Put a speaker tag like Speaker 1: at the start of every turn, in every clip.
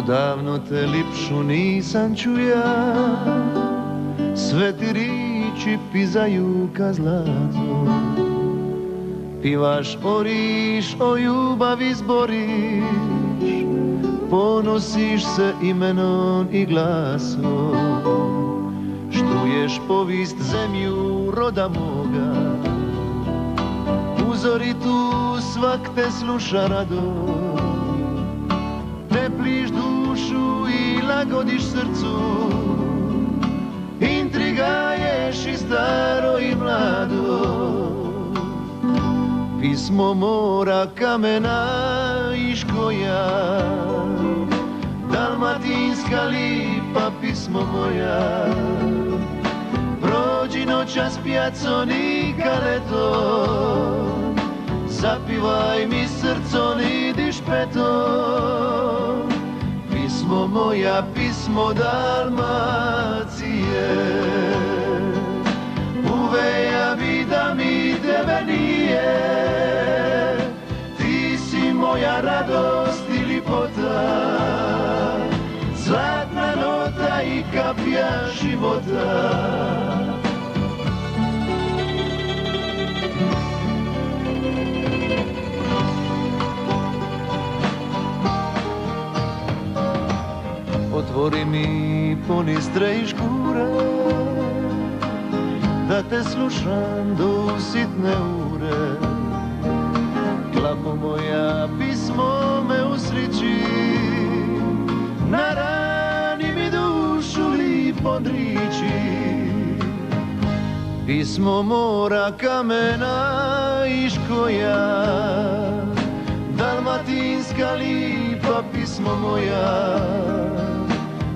Speaker 1: Odavno te lipšu nisam čuja, sve ti riči pizaju ka zlato. Pivaš oriš, o ljubavi zboriš, ponosiš se imenom i glasom. Štuješ povist zemlju roda moga, uzoritu svak te sluša rado. Tepliš dušu i lagodiš srcu, intrigaješ i staro i mlado. Pismo mora kamena i škoja, dalmatinska lipa pismo moja. Prođi noćas pjacon i kaleto, zapivaj mi srcon i dišpeto. Pismo moja, pismo Dalmacije, uveja bi da mi tebe nije. Ti si moja radost i lipota, zlatna nota i kapija života. Otvori mi ponistre i škure, da te slušam do sitne ure. Klapo moja, pismo me usriči, na rani mi dušu lipo driči. Pismo mora kamena i škoja, dalmatinska lipa pismo moja.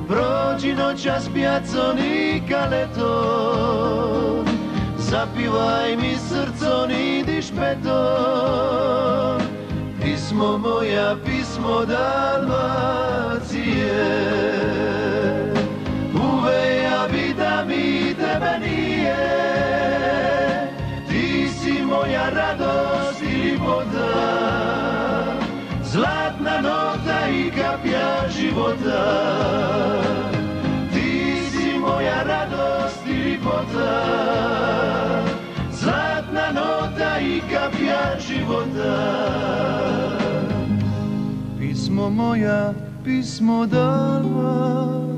Speaker 1: Prođi noćas pjacon i kaleton, zapivaj mi srcon i dišpeton. Pismo moja, pismo Dalmacije, uveja bi da mi tebe nije. Ti si moja radost i lipota, zlatna nota i kapija života. Ti si moja radost i lipota, zlatna nota i kapija života. Pismo moja, pismo Dalmacije.